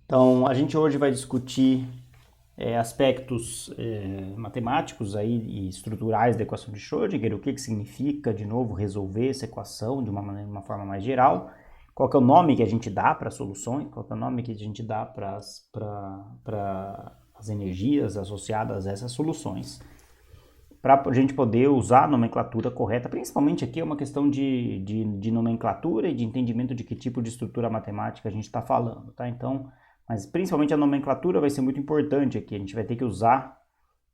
Então, a gente hoje vai discutir aspectos matemáticos aí e estruturais da equação de Schrödinger, o que significa, de novo, resolver essa equação de uma forma mais geral, qual que é o nome que a gente dá para as soluções, qual que é o nome que a gente dá para as energias associadas a essas soluções, para a gente poder usar a nomenclatura correta. Principalmente aqui é uma questão de nomenclatura e de entendimento de que tipo de estrutura matemática a gente está falando, tá? Então, mas principalmente a nomenclatura vai ser muito importante aqui. A gente vai ter que usar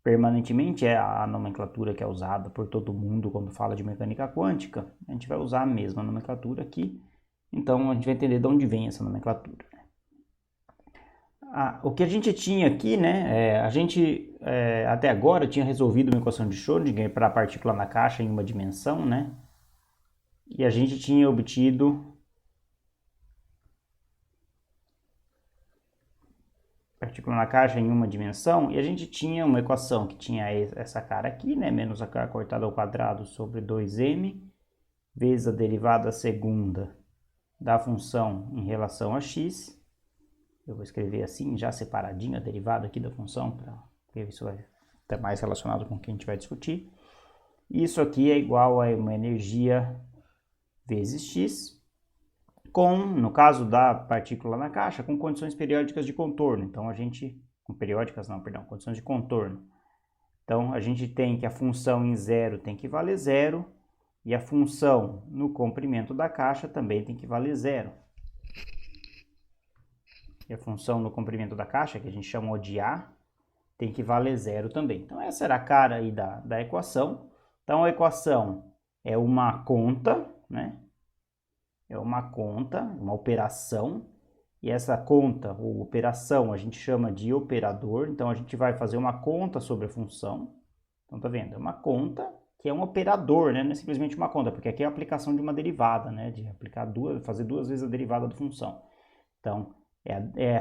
permanentemente a nomenclatura que é usada por todo mundo quando fala de mecânica quântica. A gente vai usar a mesma nomenclatura aqui. Então a gente vai entender de onde vem essa nomenclatura. O que a gente tinha aqui, né? A gente até agora tinha resolvido uma equação de Schrödinger para a partícula na caixa em uma dimensão, né? E a gente tinha obtido partícula na caixa em uma dimensão, e a gente tinha uma equação que tinha essa cara aqui, né, menos a cara cortada ao quadrado sobre 2m, vezes a derivada segunda da função em relação a x. Eu vou escrever assim, já separadinho a derivada aqui da função, porque isso vai estar mais relacionado com o que a gente vai discutir. Isso aqui é igual a uma energia vezes x, no caso da partícula na caixa, com condições periódicas de contorno. Então, condições de contorno. Então, a gente tem que a função em zero tem que valer zero, e a função no comprimento da caixa também tem que valer zero. E a função no comprimento da caixa, que a gente chamou de A, tem que valer zero também. Então, essa era a cara aí da equação. Então, a equação é uma conta, né? É uma conta, uma operação, e essa conta ou operação a gente chama de operador. Então a gente vai fazer uma conta sobre a função. Então tá vendo? É uma conta que é um operador, né? Não é simplesmente uma conta, porque aqui é a aplicação de uma derivada, né? De fazer duas vezes a derivada da função. Então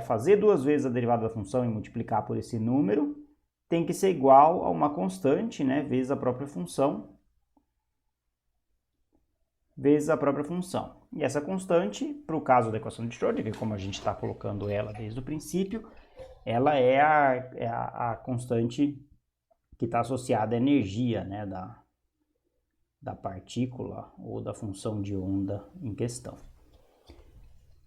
fazer duas vezes a derivada da função e multiplicar por esse número tem que ser igual a uma constante, né? Vezes a própria função. Vezes a própria função. E essa constante, para o caso da equação de Schrödinger, como a gente está colocando ela desde o princípio, ela é a constante que está associada à energia, né, da partícula ou da função de onda em questão.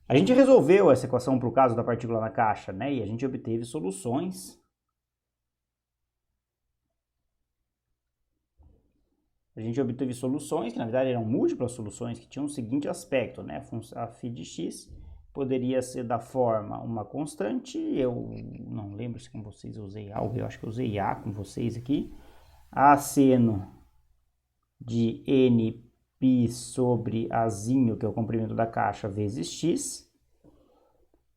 A gente resolveu essa equação para o caso da partícula na caixa, né, e a gente obteve soluções. A gente obteve soluções, que na verdade eram múltiplas soluções, que tinham o seguinte aspecto, né? A φ de x poderia ser da forma uma constante, eu não lembro se com vocês eu usei algo, eu acho que eu usei A com vocês aqui, a seno de nπ sobre azinho, que é o comprimento da caixa, vezes x,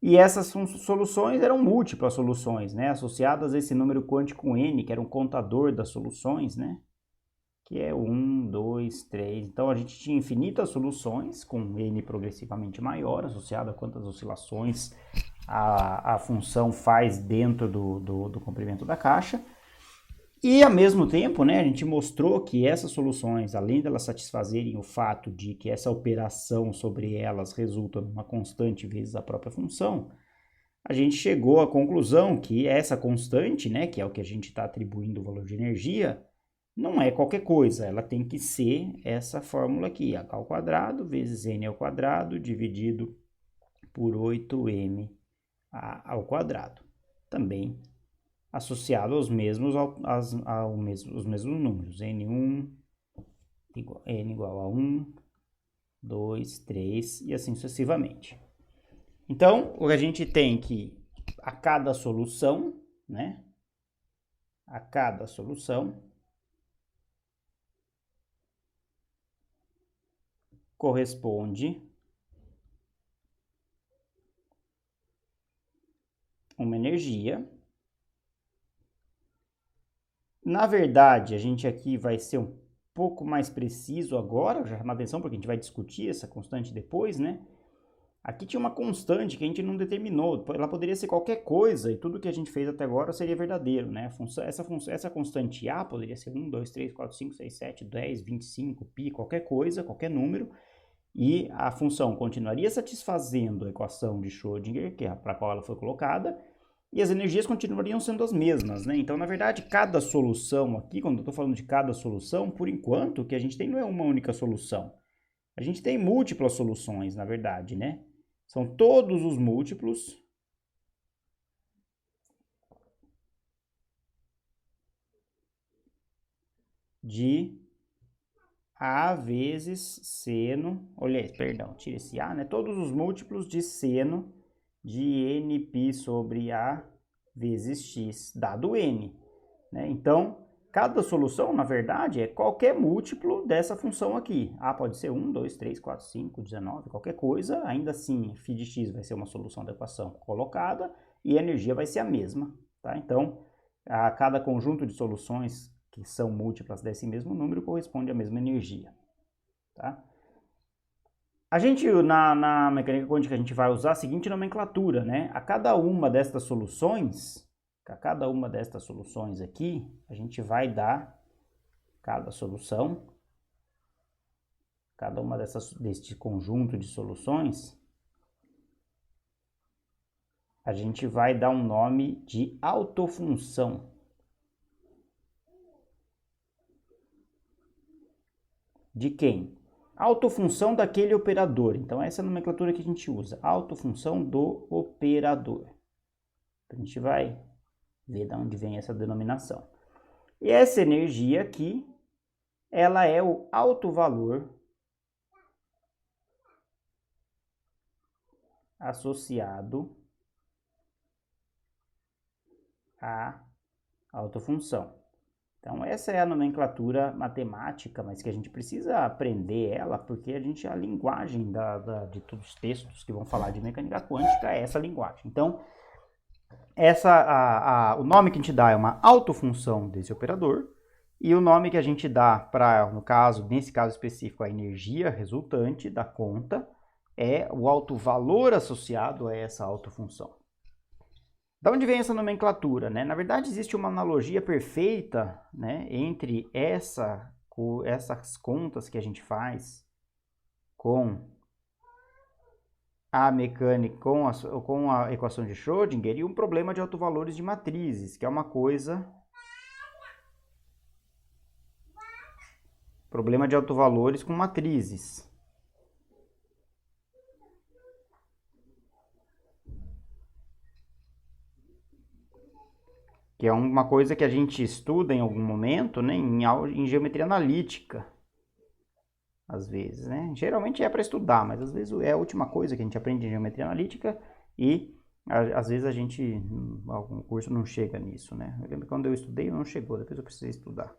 e essas soluções eram múltiplas soluções, né? Associadas a esse número quântico n, que era um contador das soluções, né? Que é 1, 2, 3. Então a gente tinha infinitas soluções com n progressivamente maior, associado a quantas oscilações a função faz dentro do comprimento da caixa. E ao mesmo tempo, né, a gente mostrou que essas soluções, além de elas satisfazerem o fato de que essa operação sobre elas resulta numa constante vezes a própria função, a gente chegou à conclusão que essa constante, né, que é o que a gente está atribuindo o valor de energia, não é qualquer coisa, ela tem que ser essa fórmula aqui, h ao quadrado vezes n ao quadrado dividido por 8m ao quadrado. Também associado aos mesmos números, n1 igual a 1, 2, 3 e assim sucessivamente. Então, o que a gente tem que a cada solução, né? A cada solução corresponde uma energia. Na verdade, a gente aqui vai ser um pouco mais preciso agora, já chama atenção porque a gente vai discutir essa constante depois, né? Aqui tinha uma constante que a gente não determinou, ela poderia ser qualquer coisa e tudo que a gente fez até agora seria verdadeiro, né? Essa constante A poderia ser 1, 2, 3, 4, 5, 6, 7, 10, 25, π, qualquer coisa, qualquer número. e a função continuaria satisfazendo a equação de Schrödinger, que é para a qual ela foi colocada, e as energias continuariam sendo as mesmas, né? Então, na verdade, cada solução aqui, quando eu estou falando de cada solução, por enquanto, o que a gente tem não é uma única solução. A gente tem múltiplas soluções, na verdade, né? São todos os múltiplos de A vezes seno, olha, perdão, tira esse A, né? Todos os múltiplos de seno de nπ sobre A vezes x, dado n, né? Então, cada solução, na verdade, é qualquer múltiplo dessa função aqui. A pode ser 1, 2, 3, 4, 5, 19, qualquer coisa. Ainda assim, φ de x vai ser uma solução da equação colocada e a energia vai ser a mesma, tá? Então, a cada conjunto de soluções que são múltiplas desse mesmo número corresponde à mesma energia, tá? A gente, na mecânica quântica, a gente vai usar a seguinte nomenclatura, né? A cada uma destas soluções aqui, a gente vai dar cada solução, cada uma deste conjunto de soluções, a gente vai dar um nome de autofunção. De quem? Autofunção daquele operador. Então, essa é a nomenclatura que a gente usa. Autofunção do operador. A gente vai ver de onde vem essa denominação. E essa energia aqui, ela é o alto valor associado à autofunção. Então, essa é a nomenclatura matemática, mas que a gente precisa aprender ela, porque a linguagem de todos os textos que vão falar de mecânica quântica é essa linguagem. Então, o nome que a gente dá é uma autofunção desse operador, e o nome que a gente dá para, nesse caso específico, a energia resultante da conta, é o alto valor associado a essa autofunção. Da onde vem essa nomenclatura, né? Na verdade, existe uma analogia perfeita, né, entre essas contas que a gente faz com a mecânica, com a equação de Schrödinger e um problema de autovalores de matrizes, que é uma coisa... Problema de autovalores com matrizes. Que é uma coisa que a gente estuda em algum momento, né, em geometria analítica, às vezes, né? Geralmente é para estudar, mas às vezes é a última coisa que a gente aprende em geometria analítica e às vezes algum curso não chega nisso, né? Eu lembro que quando eu estudei não chegou, depois eu precisei estudar.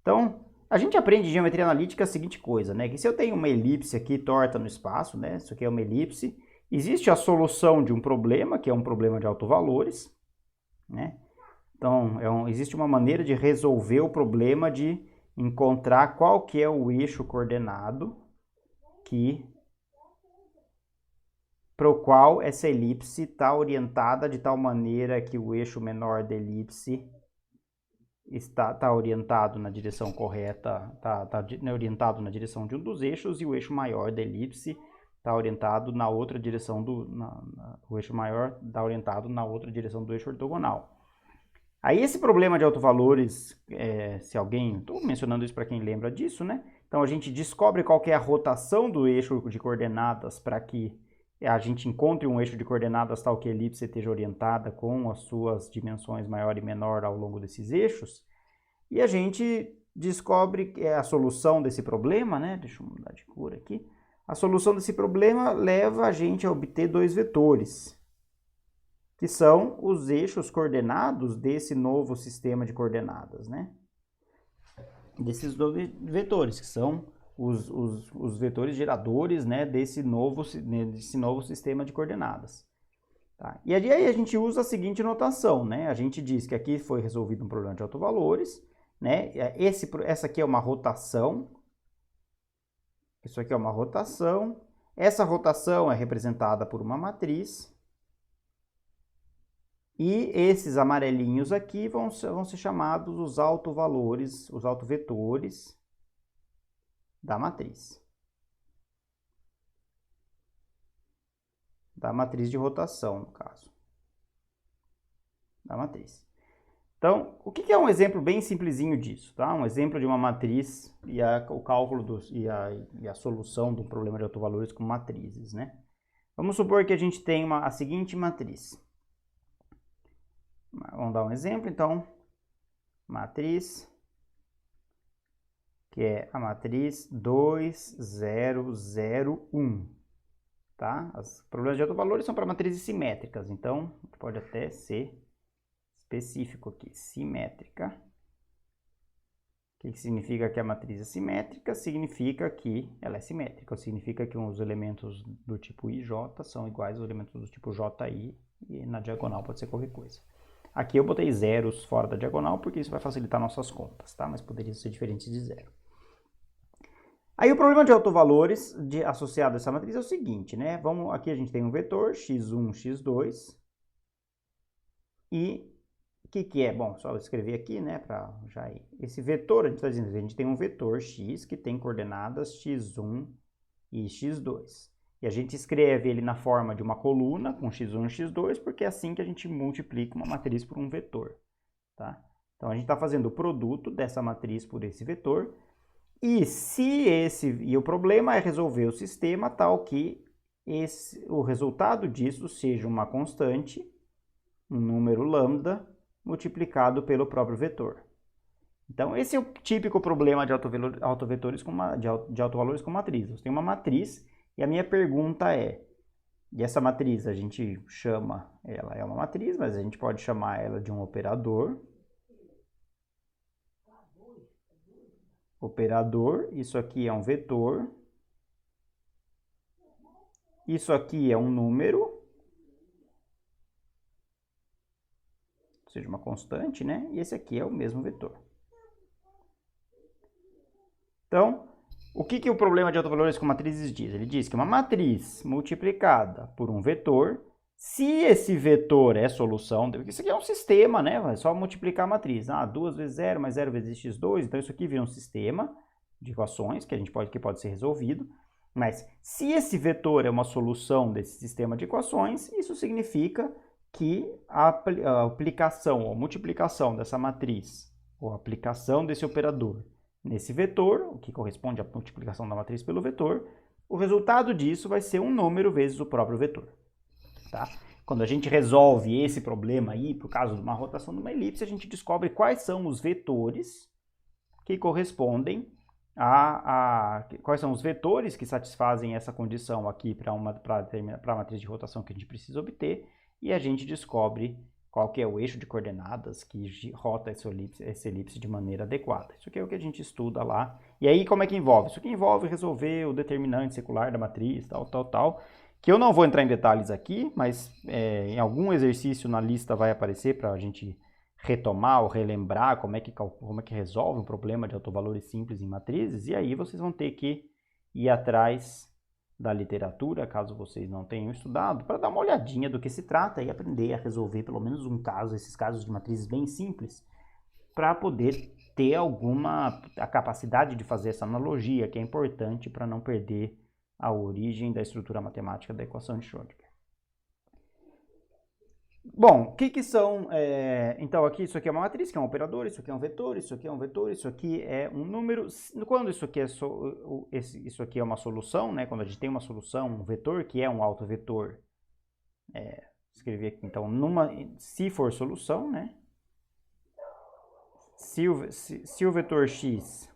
Então, a gente aprende em geometria analítica a seguinte coisa, né? Que se eu tenho uma elipse aqui torta no espaço, né? Isso aqui é uma elipse, existe a solução de um problema, que é um problema de autovalores, né? Então, existe uma maneira de resolver o problema de encontrar qual que é o eixo coordenado para o qual essa elipse está orientada de tal maneira que o eixo menor da elipse está orientado na direção correta, está orientado na direção de um dos eixos, e o eixo maior da elipse está orientado na outra direção o eixo maior está orientado na outra direção do eixo ortogonal. Aí esse problema de autovalores, estou mencionando isso para quem lembra disso, né? Então a gente descobre qual que é a rotação do eixo de coordenadas para que a gente encontre um eixo de coordenadas tal que a elipse esteja orientada com as suas dimensões maior e menor ao longo desses eixos. E a gente descobre a solução desse problema, né? Deixa eu mudar de cor aqui. A solução desse problema leva a gente a obter dois vetores, que são os eixos coordenados desse novo sistema de coordenadas, né? Desses dois vetores, que são os vetores geradores, né, desse novo sistema de coordenadas. Tá? E aí a gente usa a seguinte notação, né? A gente diz que aqui foi resolvido um problema de autovalores, né? Essa aqui é uma rotação, isso aqui é uma rotação, essa rotação é representada por uma matriz, e esses amarelinhos aqui vão ser chamados os autovalores, os autovetores da matriz. da matriz de rotação, no caso. Da matriz. Então, o que é um exemplo bem simplesinho disso, tá? Um exemplo de uma matriz e o cálculo e a solução do problema de autovalores com matrizes, né? Vamos supor que a gente tem a seguinte matriz. Vamos dar um exemplo, então. Matriz, que é a matriz 2, 0, 0, 1. Tá? Os problemas de autovalores são para matrizes simétricas, então pode até ser específico aqui, simétrica. O que significa que a matriz é simétrica? Significa que ela é simétrica, ou significa que os elementos do tipo IJ são iguais aos elementos do tipo JI, e na diagonal pode ser qualquer coisa. Aqui eu botei zeros fora da diagonal, porque isso vai facilitar nossas contas, tá? Mas poderia ser diferente de zero. Aí o problema de autovalores associado a essa matriz é o seguinte, né? Aqui a gente tem um vetor, x1, x2, e o que é? Bom, só escrever aqui, né, para já ir. Esse vetor, a gente está dizendo, a gente tem um vetor x que tem coordenadas x1 e x2. E a gente escreve ele na forma de uma coluna com x1 e x2, porque é assim que a gente multiplica uma matriz por um vetor, tá? Então a gente está fazendo o produto dessa matriz por esse vetor, e o problema é resolver o sistema tal que o resultado disso seja uma constante, um número lambda, multiplicado pelo próprio vetor. Então, esse é o típico problema de autovalores com matrizes. Você tem uma matriz e a minha pergunta é, e essa matriz a gente chama, ela é uma matriz, mas a gente pode chamar ela de um operador. Operador, isso aqui é um vetor. Isso aqui é um número, ou seja, uma constante, né? E esse aqui é o mesmo vetor. Então, o que o problema de autovalores com matrizes diz? Ele diz que uma matriz multiplicada por um vetor, se esse vetor é solução, porque isso aqui é um sistema, né? É só multiplicar a matriz. 2 vezes 0 mais 0 vezes x2, então isso aqui vira um sistema de equações que pode ser resolvido. Mas se esse vetor é uma solução desse sistema de equações, isso significa que a aplicação ou multiplicação dessa matriz, ou a aplicação desse operador nesse vetor, o que corresponde à multiplicação da matriz pelo vetor, o resultado disso vai ser um número vezes o próprio vetor. Tá? Quando a gente resolve esse problema aí, por causa de uma rotação de uma elipse, a gente descobre quais são os vetores que correspondem quais são os vetores que satisfazem essa condição aqui para a matriz de rotação que a gente precisa obter, e a gente descobre qual que é o eixo de coordenadas que rota essa elipse de maneira adequada. Isso aqui é o que a gente estuda lá. E aí, como é que envolve? Isso aqui envolve resolver o determinante secular da matriz, tal, que eu não vou entrar em detalhes aqui, mas em algum exercício na lista vai aparecer para a gente retomar ou relembrar como é que resolve um problema de autovalores simples em matrizes, e aí vocês vão ter que ir atrás da literatura, caso vocês não tenham estudado, para dar uma olhadinha do que se trata e aprender a resolver pelo menos um caso, esses casos de matrizes bem simples, para poder ter a capacidade de fazer essa analogia, que é importante para não perder a origem da estrutura matemática da equação de Schrödinger. Bom, o que são, então aqui isso aqui é uma matriz, que é um operador, isso aqui é um vetor, isso aqui é um vetor, isso aqui é um número. Quando isso aqui isso aqui é uma solução, né? Quando a gente tem uma solução, um vetor que é um autovetor, escrever aqui então, se for solução, né? Se o vetor x,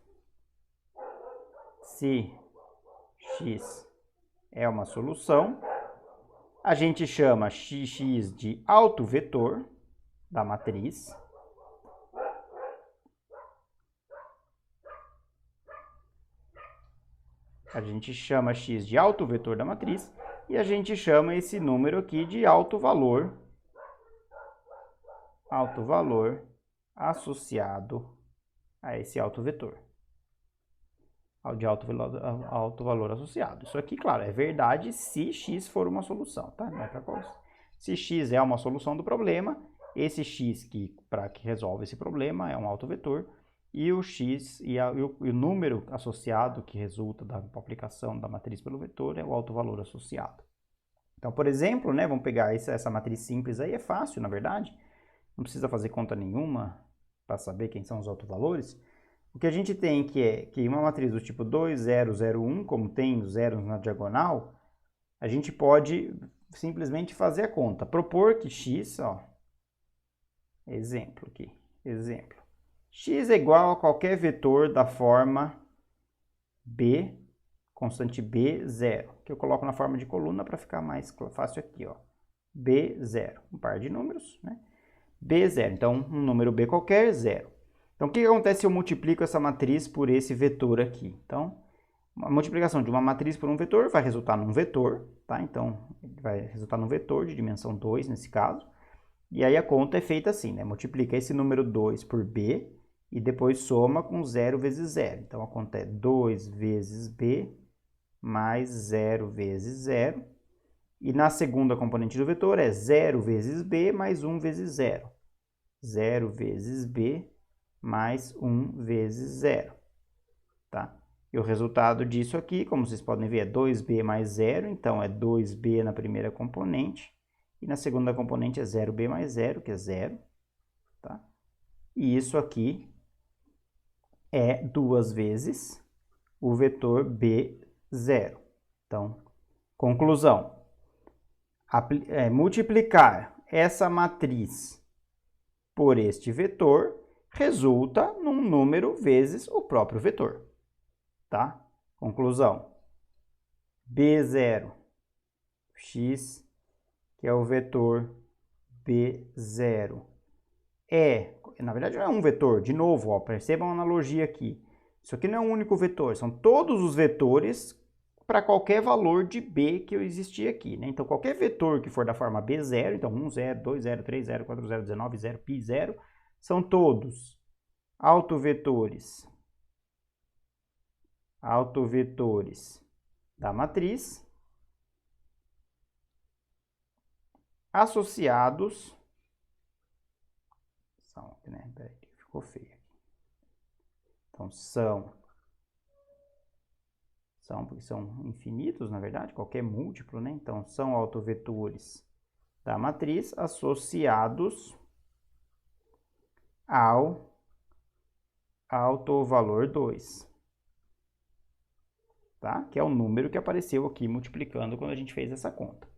se x é uma solução, a gente chama x de autovetor da matriz. A gente chama x de autovetor da matriz e a gente chama esse número aqui de autovalor associado a esse autovetor. De autovalor associado. Isso aqui, claro, é verdade se x for uma solução, tá? Não é pra coisa. Se x é uma solução do problema, esse x que resolve esse problema é um autovetor, e o x e o número associado que resulta da aplicação da matriz pelo vetor é o autovalor associado. Então, por exemplo, né, vamos pegar essa matriz simples aí, é fácil, na verdade. Não precisa fazer conta nenhuma para saber quem são os autovalores. O que a gente tem que uma matriz do tipo 2, 0, 0, 1, como tem os zeros na diagonal, a gente pode simplesmente fazer a conta. Propor que x, ó, exemplo aqui, exemplo. X é igual a qualquer vetor da forma B, constante B, 0, que eu coloco na forma de coluna para ficar mais fácil aqui, ó. B0, um par de números, né? B0, então um número B qualquer, 0. Então o que acontece se eu multiplico essa matriz por esse vetor aqui? Então, a multiplicação de uma matriz por um vetor vai resultar num vetor, tá? Então, vai resultar num vetor de dimensão 2 nesse caso. E aí a conta é feita assim, né? Multiplica esse número 2 por B e depois soma com 0 vezes 0. Então, a conta é 2 vezes B mais 0 vezes 0. E na segunda componente do vetor é 0 vezes B mais 1 vezes 0. 0 vezes B mais 1 vezes 0. Tá? E o resultado disso aqui, como vocês podem ver, é 2B mais 0. Então, é 2B na primeira componente. E na segunda componente é 0B mais 0, que é 0. Tá? E isso aqui é 2 vezes o vetor B0. Então, conclusão. Multiplicar essa matriz por este vetor resulta num número vezes o próprio vetor. Tá? Conclusão. B0, x, que é o vetor B0, na verdade não é um vetor, de novo, ó, percebam a analogia aqui. Isso aqui não é um único vetor, são todos os vetores para qualquer valor de B que eu existir aqui, né? Então, qualquer vetor que for da forma B0, então 1, 0, 2, 0, 3, 0, 4, 0, 19, 0, π, 0, são todos autovetores da matriz associados, né? Peraí, ficou feio. Então, são porque são infinitos, na verdade, qualquer múltiplo, né? Então, são autovetores da matriz associados ao autovalor 2, tá? Que é o número que apareceu aqui multiplicando quando a gente fez essa conta.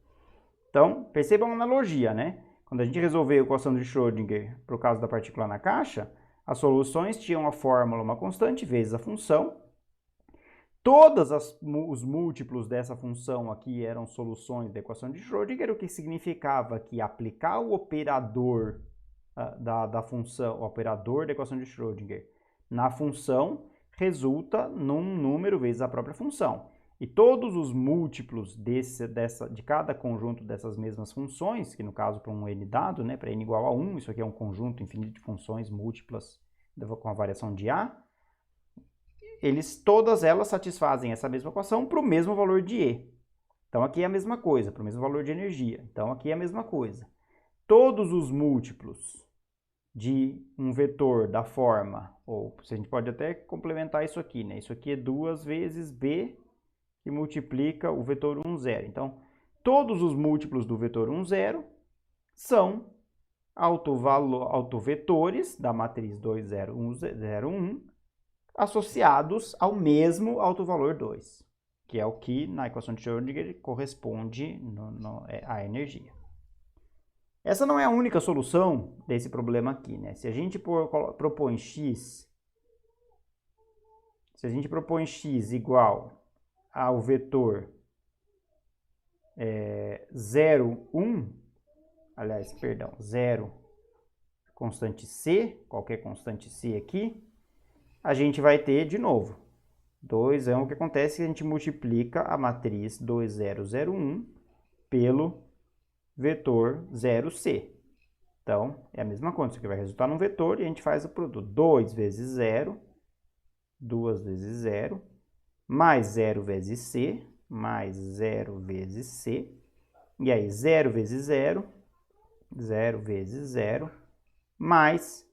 Então, percebam a analogia, né? Quando a gente resolveu a equação de Schrödinger para o caso da partícula na caixa, as soluções tinham a fórmula uma constante vezes a função. Todos os múltiplos dessa função aqui eram soluções da equação de Schrödinger, o que significava que aplicar o operador da função, o operador da equação de Schrödinger na função resulta num número vezes a própria função. E todos os múltiplos de cada conjunto dessas mesmas funções, que no caso para um n dado, né, para n igual a 1, isso aqui é um conjunto infinito de funções múltiplas com a variação de A, todas elas satisfazem essa mesma equação para o mesmo valor de E. Então, aqui é a mesma coisa, para o mesmo valor de energia. Então, aqui é a mesma coisa. Todos os múltiplos de um vetor da forma, ou a gente pode até complementar isso aqui, né? Isso aqui é 2 vezes B, que multiplica o vetor 1, 0. Então, todos os múltiplos do vetor 1, 0 são autovetores da matriz 2, 0, 1, 0, 1, associados ao mesmo autovalor 2, que é o que na equação de Schrödinger corresponde à energia. Essa não é a única solução desse problema aqui, né? Se a gente propõe x igual ao vetor 0, 1, aliás, perdão, 0, constante c, qualquer constante c aqui, a gente vai ter, de novo, 2 é o que acontece que a gente multiplica a matriz 2, 0, 0, 1 pelo vetor 0c. Então, é a mesma coisa, isso aqui vai resultar num vetor e a gente faz o produto. 2 vezes 0, 2 vezes 0, mais 0 vezes c, mais 0 vezes c, e aí 0 vezes 0, 0 vezes 0, mais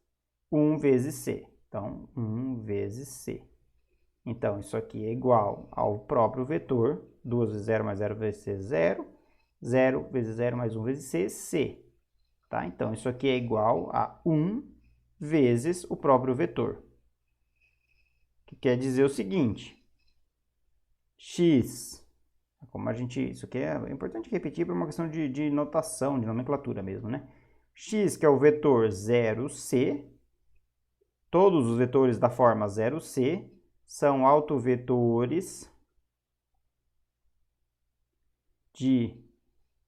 1 vezes c. Então, 1 vezes c. Então, isso aqui é igual ao próprio vetor, 2 vezes 0 mais 0 vezes c, 0, 0 vezes 0 mais 1 vezes c, c. Tá? Então, isso aqui é igual a 1 vezes o próprio vetor. Que quer dizer o seguinte, x, como a gente, isso aqui é importante repetir por uma questão de notação, de nomenclatura mesmo, né? X, que é o vetor 0c, todos os vetores da forma 0c são autovetores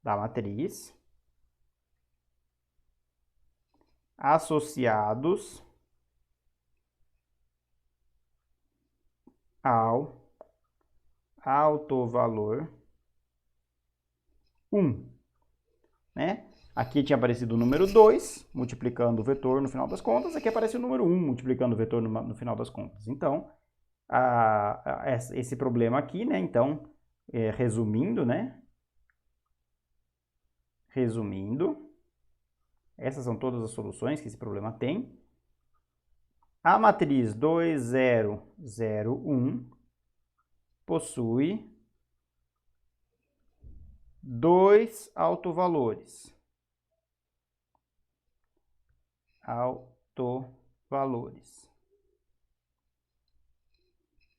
da matriz associados ao autovalor 1, né? Aqui tinha aparecido o número 2, multiplicando o vetor no final das contas, aqui aparece o número 1, multiplicando o vetor no final das contas. Então, esse problema aqui, né? Então, resumindo, né? Resumindo, essas são todas as soluções que esse problema tem. A matriz 2, 0, 0, 1 possui dois autovalores.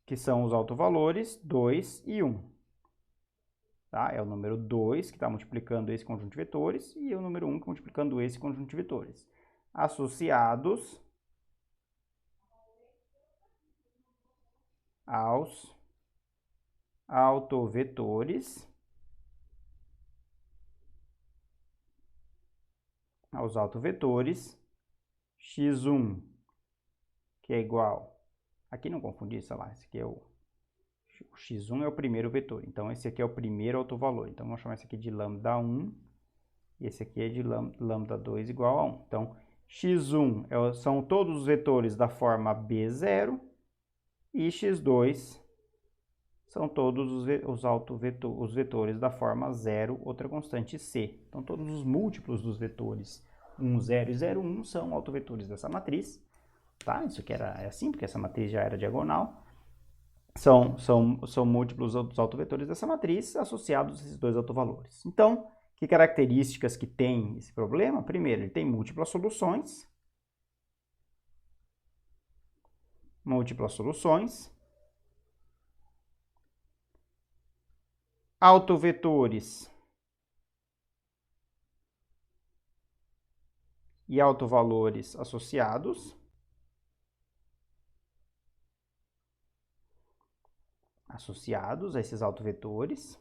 Que são os autovalores 2 e 1. Tá? É o número 2 que está multiplicando esse conjunto de vetores e o número 1 que está multiplicando esse conjunto de vetores. Associados aos autovetores x1, que é igual, aqui não confundir, sei lá, esse aqui é o x1 é o primeiro vetor, então esse aqui é o primeiro autovalor, então vamos chamar esse aqui de lambda 1, e esse aqui é de lambda 2 igual a 1. Então, x1 são todos os vetores da forma B0, e x2 são todos os vetores da forma 0, outra constante c. Então, todos os múltiplos dos vetores 1, 0 e 0, 1 são autovetores dessa matriz. Tá? Isso aqui era assim, porque essa matriz já era diagonal. São múltiplos dos autovetores dessa matriz associados a esses dois autovalores. Então, que características que tem esse problema? Primeiro, ele tem múltiplas soluções. Autovetores e autovalores associados. A esses autovetores.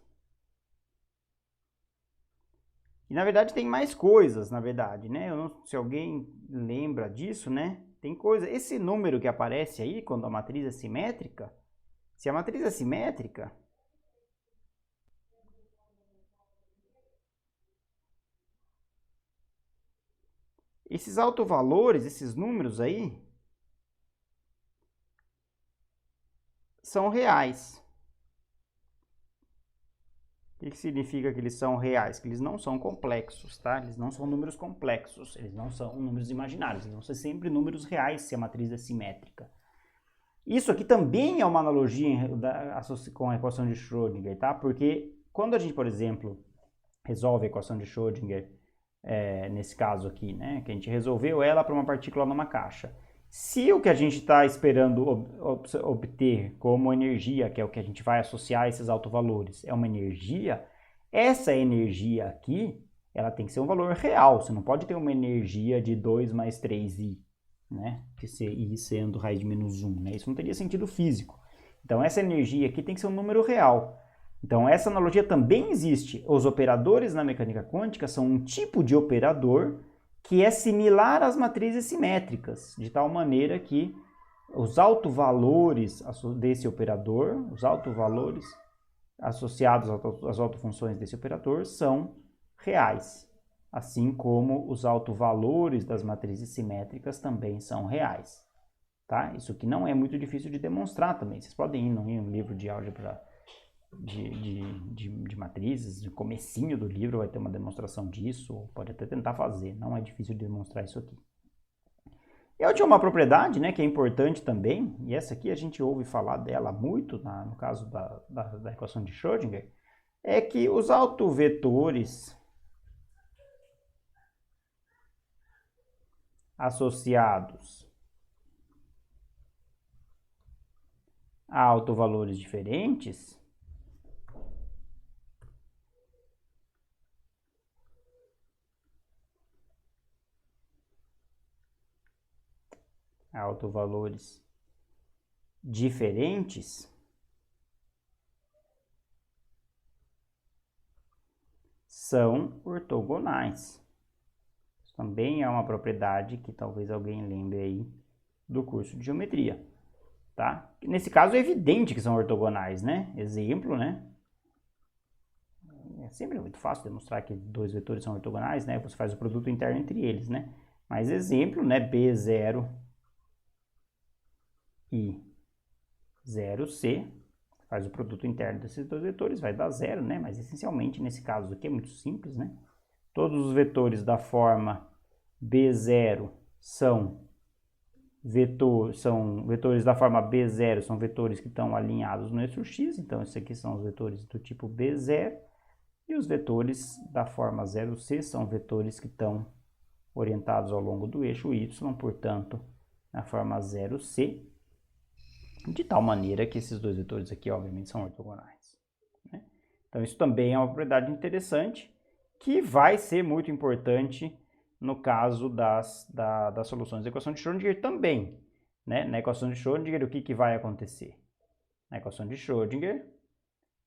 E, na verdade, tem mais coisas, na verdade, né? Se alguém lembra disso, né? Tem coisa. Esse número que aparece aí, quando a matriz é simétrica, se a matriz é simétrica, esses autovalores, esses números aí, são reais. O que significa que eles são reais? Que eles não são complexos, tá? Eles não são números complexos, eles não são números imaginários, eles vão ser sempre números reais se a matriz é simétrica. Isso aqui também é uma analogia com a equação de Schrödinger, tá? Porque quando a gente, por exemplo, resolve a equação de Schrödinger, nesse caso aqui, né? Que a gente resolveu ela para uma partícula numa caixa. Se o que a gente está esperando obter como energia, que é o que a gente vai associar a esses autovalores, é uma energia, essa energia aqui, ela tem que ser um valor real. Você não pode ter uma energia de 2 mais 3i, né? Que i sendo raiz de menos 1, né? Isso não teria sentido físico. Então, essa energia aqui tem que ser um número real. Então, essa analogia também existe. Os operadores na mecânica quântica são um tipo de operador que é similar às matrizes simétricas, de tal maneira que os autovalores desse operador, os autovalores associados às autofunções desse operador são reais, assim como os autovalores das matrizes simétricas também são reais. Tá? Isso aqui não é muito difícil de demonstrar também. Vocês podem ir no livro de álgebra de matrizes, no comecinho do livro vai ter uma demonstração disso, ou pode até tentar fazer, não é difícil de demonstrar isso aqui. E a última propriedade, né, que é importante também, e essa aqui a gente ouve falar dela muito no caso da equação de Schrödinger, é que os autovetores associados a autovalores diferentes são ortogonais. Isso também é uma propriedade que talvez alguém lembre aí do curso de geometria, tá? Nesse caso é evidente que são ortogonais, né? Exemplo, né? É sempre muito fácil demonstrar que dois vetores são ortogonais, né? Você faz o produto interno entre eles, né? Mas exemplo, né? B0 e 0C, faz o produto interno desses dois vetores, vai dar zero, né? Mas essencialmente nesse caso aqui é muito simples, né? Todos os vetores da forma B0 são vetores da forma B0, são vetores que estão alinhados no eixo X, então esses aqui são os vetores do tipo B0, e os vetores da forma 0C são vetores que estão orientados ao longo do eixo Y, portanto, na forma 0C, de tal maneira que esses dois vetores aqui, obviamente, são ortogonais, né? Então, isso também é uma propriedade interessante, que vai ser muito importante no caso das soluções da equação de Schrödinger também, né? Na equação de Schrödinger, o que vai acontecer? Na equação de Schrödinger,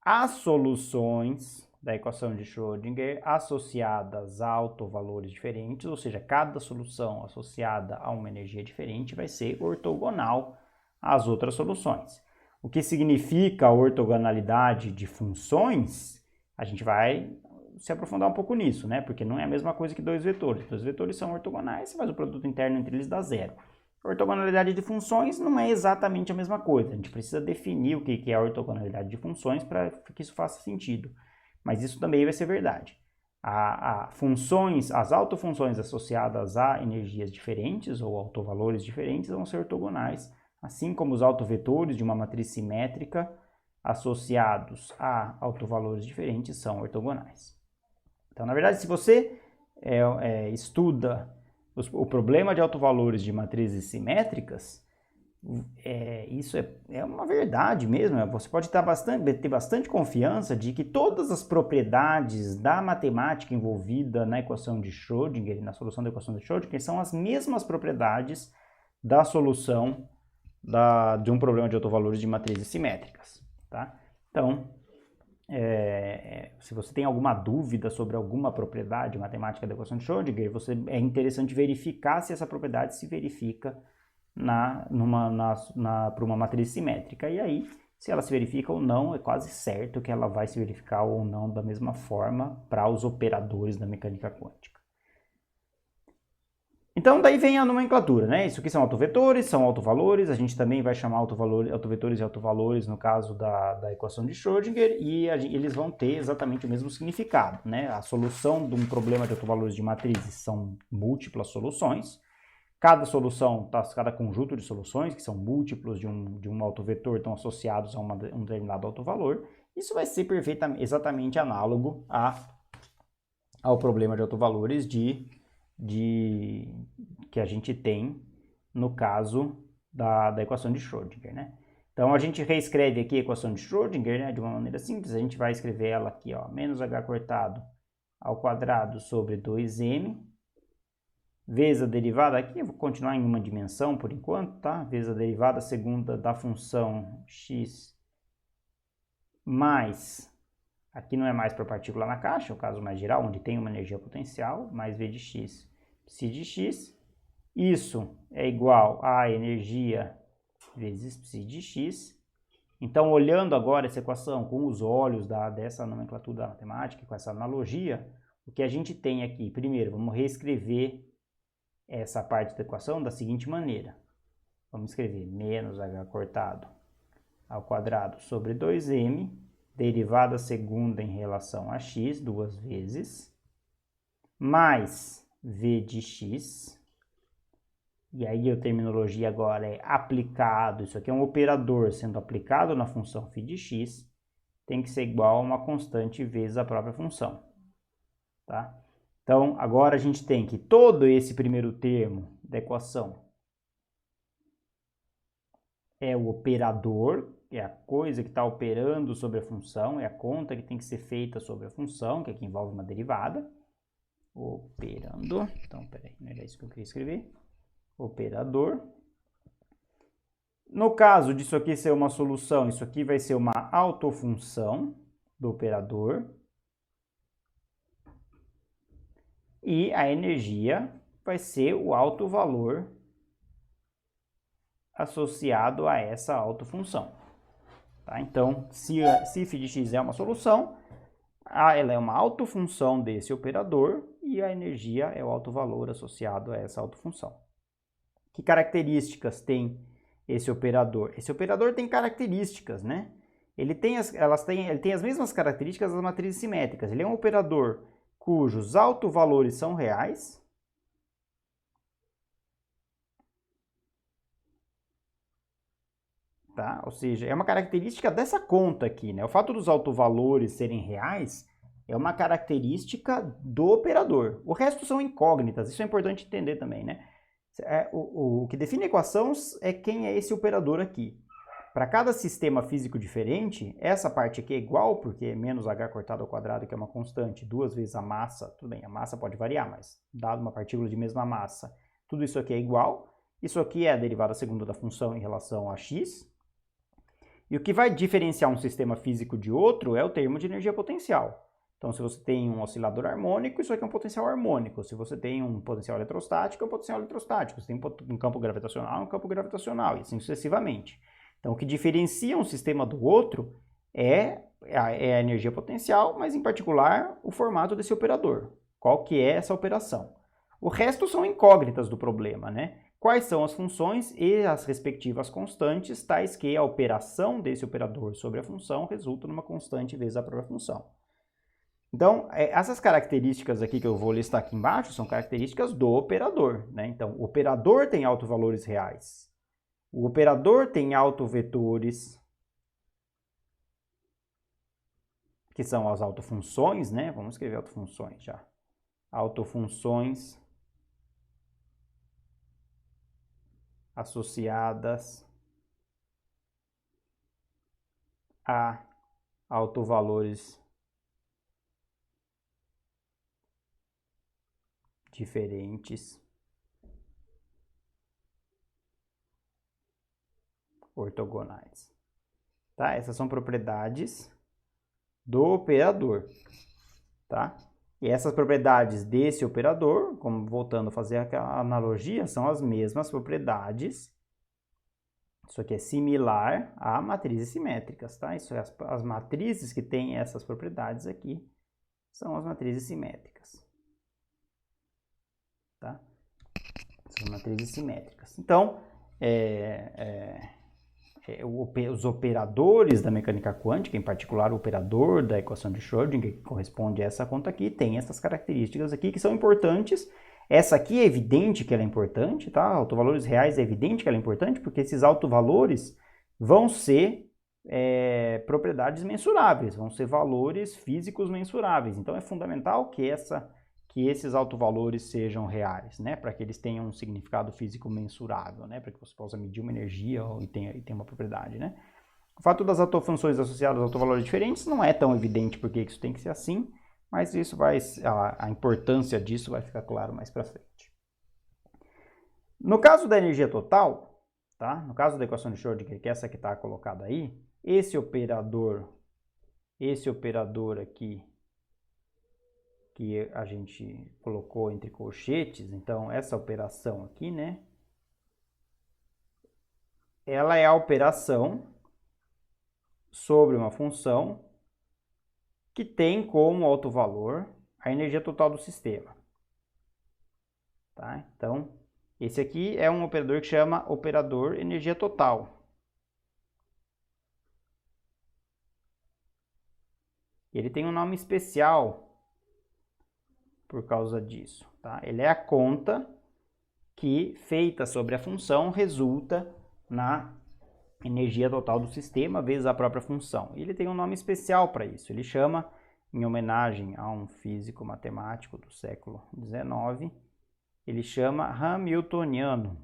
as soluções da equação de Schrödinger associadas a autovalores diferentes, ou seja, cada solução associada a uma energia diferente vai ser ortogonal às outras soluções. O que significa a ortogonalidade de funções? A gente vai se aprofundar um pouco nisso, né? Porque não é a mesma coisa que dois vetores. Dois vetores são ortogonais, você faz o produto interno entre eles dá zero. A ortogonalidade de funções não é exatamente a mesma coisa. A gente precisa definir o que é a ortogonalidade de funções para que isso faça sentido. Mas isso também vai ser verdade. As autofunções associadas a energias diferentes ou autovalores diferentes vão ser ortogonais, assim como os autovetores de uma matriz simétrica associados a autovalores diferentes são ortogonais. Então, na verdade, se você estuda o problema de autovalores de matrizes simétricas, isso é uma verdade mesmo. Você pode ter bastante confiança de que todas as propriedades da matemática envolvida na equação de Schrödinger, na solução da equação de Schrödinger, são as mesmas propriedades da solução de um problema de autovalores de matrizes simétricas, tá? Então, se você tem alguma dúvida sobre alguma propriedade matemática da equação de Schrödinger, é interessante verificar se essa propriedade se verifica para uma matriz simétrica. E aí, se ela se verifica ou não, é quase certo que ela vai se verificar ou não da mesma forma para os operadores da mecânica quântica. Então, daí vem a nomenclatura, né? Isso aqui são autovetores, são autovalores, a gente também vai chamar autovetores e autovalores no caso da equação de Schrödinger, e eles vão ter exatamente o mesmo significado, né? A solução de um problema de autovalores de matrizes são múltiplas soluções. Cada conjunto de soluções, que são múltiplos de um autovetor, estão associados a um determinado autovalor. Isso vai ser exatamente análogo ao problema de autovalores que a gente tem no caso da equação de Schrödinger, né? Então, a gente reescreve aqui a equação de Schrödinger, né, de uma maneira simples. A gente vai escrever ela aqui, ó, menos h cortado ao quadrado sobre 2m, vezes a derivada, aqui eu vou continuar em uma dimensão por enquanto, tá? Vezes a derivada segunda da função x mais, aqui não é mais por partícula na caixa, é o caso mais geral, onde tem uma energia potencial, mais v de x, psi de x. Isso é igual a energia vezes psi de x. Então, olhando agora essa equação com os olhos dessa nomenclatura da matemática, com essa analogia, o que a gente tem aqui, primeiro, vamos reescrever essa parte da equação da seguinte maneira. Vamos escrever menos h cortado ao quadrado sobre 2m, derivada segunda em relação a x, duas vezes, mais v de x, e aí a terminologia agora é aplicado, isso aqui é um operador sendo aplicado na função φ de x, tem que ser igual a uma constante vezes a própria função. Tá? Então, agora a gente tem que todo esse primeiro termo da equação é o operador, é a coisa que está operando sobre a função, é a conta que tem que ser feita sobre a função, que aqui envolve uma derivada. Operando, então, peraí, não era isso que eu queria escrever. Operador. No caso disso aqui ser uma solução, isso aqui vai ser uma autofunção do operador. E a energia vai ser o alto valor associado a essa autofunção. Tá? Então, se f de x é uma solução, ela é uma autofunção desse operador e a energia é o alto valor associado a essa autofunção. Que características tem esse operador? Esse operador tem características, né? Ele tem as mesmas características das matrizes simétricas. Ele é um operador cujos autovalores são reais. Tá? Ou seja, é uma característica dessa conta aqui, né? O fato dos autovalores serem reais é uma característica do operador. O resto são incógnitas, isso é importante entender também, né? O que define a equação é quem é esse operador aqui. Para cada sistema físico diferente, essa parte aqui é igual, porque é menos h cortado ao quadrado, que é uma constante, 2 vezes a massa. Tudo bem, a massa pode variar, mas dado uma partícula de mesma massa, tudo isso aqui é igual. Isso aqui é a derivada segunda da função em relação a x. E o que vai diferenciar um sistema físico de outro é o termo de energia potencial. Então, se você tem um oscilador harmônico, isso aqui é um potencial harmônico. Se você tem um potencial eletrostático, é um potencial eletrostático. Se tem um campo gravitacional, é um campo gravitacional, e assim sucessivamente. Então, o que diferencia um sistema do outro é a energia potencial, mas em particular o formato desse operador. Qual que é essa operação? O resto são incógnitas do problema, né? Quais são as funções e as respectivas constantes, tais que a operação desse operador sobre a função resulta numa constante vezes a própria função. Então, essas características aqui que eu vou listar aqui embaixo são características do operador, né? Então, o operador tem autovalores reais. O operador tem autovetores, que são as autofunções, né? Vamos escrever autofunções já. Autofunções associadas a autovalores diferentes, ortogonais. Tá? Essas são propriedades do operador. Tá? E essas propriedades desse operador, como voltando a fazer aquela analogia, são as mesmas propriedades. Isso aqui é similar a matrizes simétricas, tá? Isso é as matrizes que têm essas propriedades aqui são as matrizes simétricas. Tá? São matrizes simétricas. Então, os operadores da mecânica quântica, em particular o operador da equação de Schrödinger, que corresponde a essa conta aqui, tem essas características aqui que são importantes. Essa aqui é evidente que ela é importante, tá? Autovalores reais é evidente que ela é importante, porque esses autovalores vão ser propriedades mensuráveis, vão ser valores físicos mensuráveis. Então é fundamental que esses autovalores sejam reais, né? Para que eles tenham um significado físico mensurável, né? Para que você possa medir uma energia e tenha uma propriedade, né? O fato das autofunções associadas a autovalores diferentes não é tão evidente porque isso tem que ser assim, mas isso a importância disso vai ficar claro mais para frente. No caso da energia total, tá? No caso da equação de Schrödinger, que é essa que está colocada aí, esse operador aqui, que a gente colocou entre colchetes, então essa operação aqui, né? Ela é a operação sobre uma função que tem como autovalor a energia total do sistema. Tá? Então, esse aqui é um operador que chama operador energia total. Ele tem um nome especial por causa disso. Tá? Ele é a conta que, feita sobre a função, resulta na energia total do sistema vezes a própria função. E ele tem um nome especial para isso. Ele chama, em homenagem a um físico matemático do século XIX, ele chama Hamiltoniano.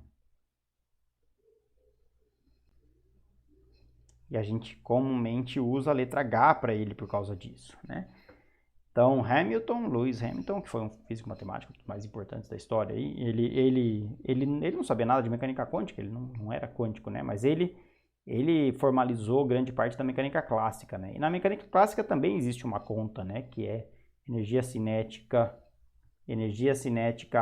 E a gente comumente usa a letra H para ele por causa disso, né? Então, Lewis Hamilton, que foi um físico matemático dos mais importantes da história, aí, ele não sabia nada de mecânica quântica, ele não era quântico, né? Mas ele formalizou grande parte da mecânica clássica, né? E na mecânica clássica também existe uma conta, né? Que é energia cinética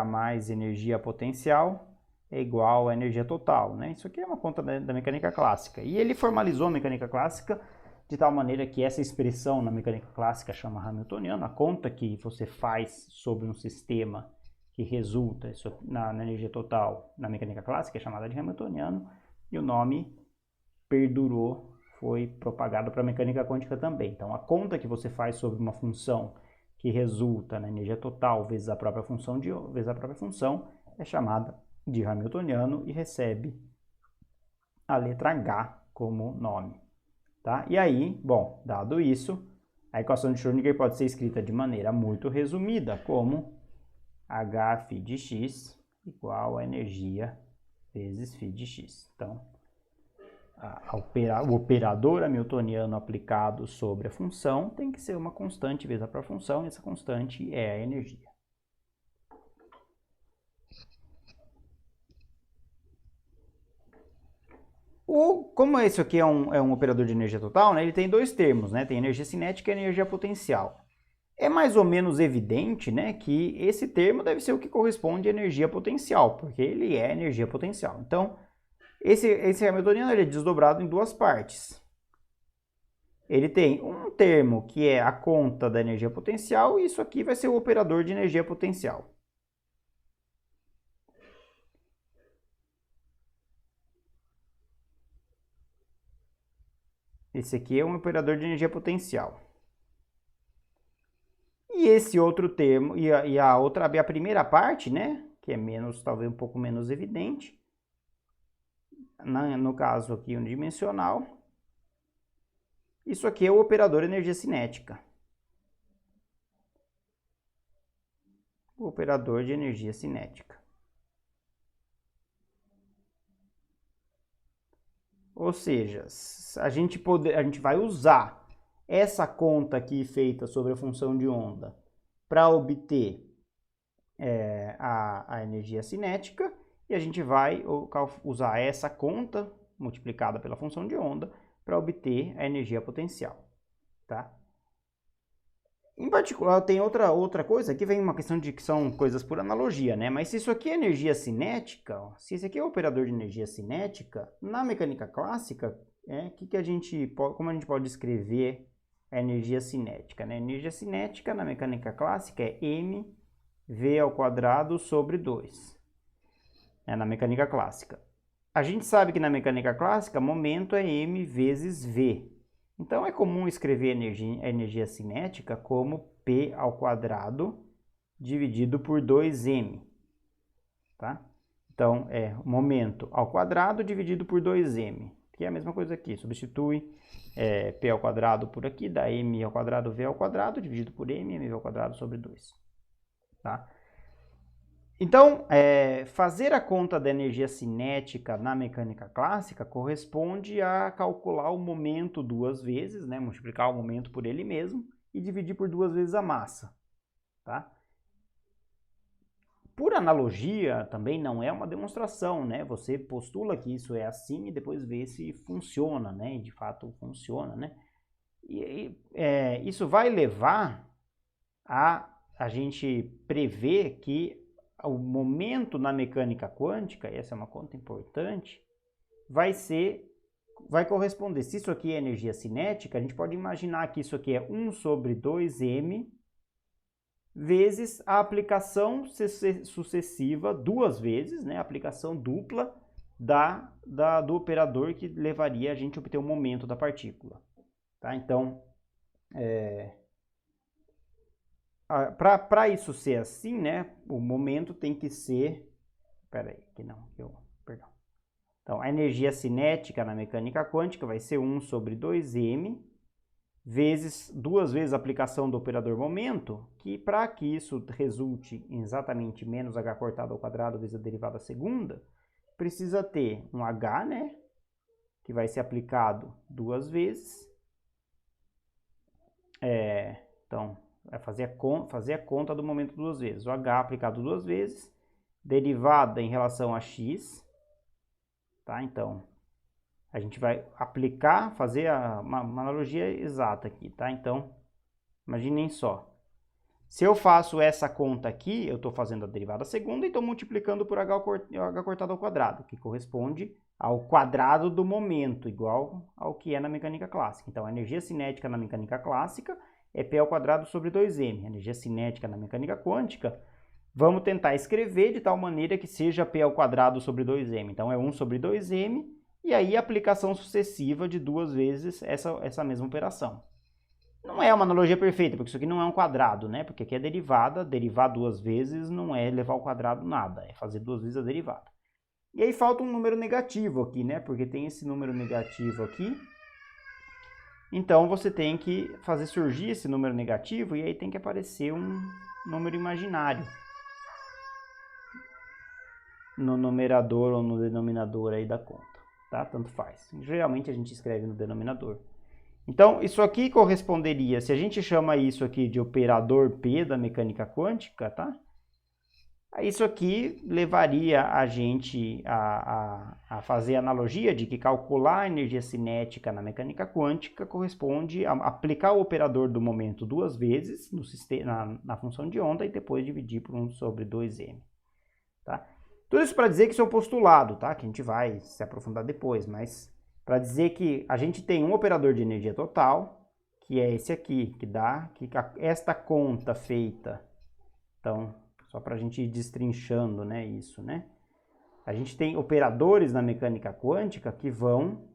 mais energia potencial é igual a energia total, né? Isso aqui é uma conta da mecânica clássica. E ele formalizou a mecânica clássica de tal maneira que essa expressão na mecânica clássica chama Hamiltoniano, a conta que você faz sobre um sistema que resulta na energia total na mecânica clássica é chamada de Hamiltoniano, e o nome perdurou, foi propagado para a mecânica quântica também. Então, a conta que você faz sobre uma função que resulta na energia total vezes a própria função é chamada de Hamiltoniano e recebe a letra H como nome. Tá? E aí, bom, dado isso, a equação de Schrödinger pode ser escrita de maneira muito resumida, como Hφ de x igual a energia vezes φ de x. Então, o operador hamiltoniano aplicado sobre a função tem que ser uma constante vezes a própria função, e essa constante é a energia. Como esse aqui é um operador de energia total, né, ele tem dois termos, né, tem energia cinética e energia potencial. É mais ou menos evidente, né, que esse termo deve ser o que corresponde à energia potencial, porque ele é energia potencial. Então, esse hamiltoniano ele é desdobrado em duas partes. Ele tem um termo que é a conta da energia potencial, e isso aqui vai ser o operador de energia potencial. Esse aqui é um operador de energia potencial. E esse outro termo, a primeira parte, né, que é menos, talvez um pouco menos evidente, no caso aqui unidimensional, isso aqui é o operador energia cinética. O operador de energia cinética. Ou seja, a gente vai usar essa conta aqui feita sobre a função de onda para obter a energia cinética, e a gente vai usar essa conta multiplicada pela função de onda para obter a energia potencial, tá? Em particular, tem outra coisa, aqui vem uma questão de que são coisas por analogia, né? Mas se isso aqui é energia cinética, se esse aqui é o operador de energia cinética, na mecânica clássica, como a gente pode escrever a energia cinética, né? A energia cinética na mecânica clássica é mv ao quadrado sobre 2, né? Na mecânica clássica. A gente sabe que na mecânica clássica, momento é m vezes v. Então, é comum escrever a energia cinética como P ao quadrado dividido por 2m. Tá? Então, é momento ao quadrado dividido por 2m, que é a mesma coisa aqui. Substitui P ao quadrado por aqui, dá m ao quadrado v ao quadrado dividido por m, mv ao quadrado sobre 2. Tá? Então, fazer a conta da energia cinética na mecânica clássica corresponde a calcular o momento duas vezes, né? Multiplicar o momento por ele mesmo e dividir por duas vezes a massa. Tá? Por analogia, também não é uma demonstração, né? Você postula que isso é assim e depois vê se funciona, né? E de fato funciona, né? Isso vai levar a gente prever que o momento na mecânica quântica, essa é uma conta importante, vai corresponder, se isso aqui é energia cinética, a gente pode imaginar que isso aqui é 1 sobre 2m vezes a aplicação sucessiva, duas vezes, né, a aplicação dupla do operador que levaria a gente a obter o momento da partícula. Tá? Então, para isso ser assim, né, o momento tem que ser... Peraí, que não, perdão. Então, a energia cinética na mecânica quântica vai ser 1 sobre 2m vezes, duas vezes a aplicação do operador momento, que para que isso resulte em exatamente menos h cortado ao quadrado vezes a derivada segunda, precisa ter um h, né, que vai ser aplicado duas vezes. Então, vai fazer a conta do momento duas vezes. O h aplicado duas vezes, derivada em relação a x, tá? Então, a gente vai aplicar, fazer uma analogia exata aqui, tá? Então, imaginem só. Se eu faço essa conta aqui, eu estou fazendo a derivada segunda e estou multiplicando por h cortado ao quadrado, que corresponde ao quadrado do momento, igual ao que é na mecânica clássica. Então, a energia cinética na mecânica clássica é P ao quadrado sobre 2m. A energia cinética na mecânica quântica, vamos tentar escrever de tal maneira que seja P ao quadrado sobre 2m. Então, é 1 sobre 2m, e aí a aplicação sucessiva de duas vezes essa mesma operação. Não é uma analogia perfeita, porque isso aqui não é um quadrado, né? Porque aqui é derivada, derivar duas vezes não é levar ao quadrado nada, é fazer duas vezes a derivada. E aí falta um número negativo aqui, né? Porque tem esse número negativo aqui. Então, você tem que fazer surgir esse número negativo e aí tem que aparecer um número imaginário no numerador ou no denominador aí da conta, tá? Tanto faz. Geralmente a gente escreve no denominador. Então, isso aqui corresponderia, se a gente chama isso aqui de operador P da mecânica quântica, tá? Isso aqui levaria a gente a fazer a analogia de que calcular a energia cinética na mecânica quântica corresponde a aplicar o operador do momento duas vezes no sistema, na função de onda e depois dividir por 1 sobre 2m. Tá? Tudo isso para dizer que isso é um postulado, tá? Que a gente vai se aprofundar depois, mas para dizer que a gente tem um operador de energia total, que é esse aqui, que dá que esta conta feita. Então, só para a gente ir destrinchando, né, isso, né? A gente tem operadores na mecânica quântica que vão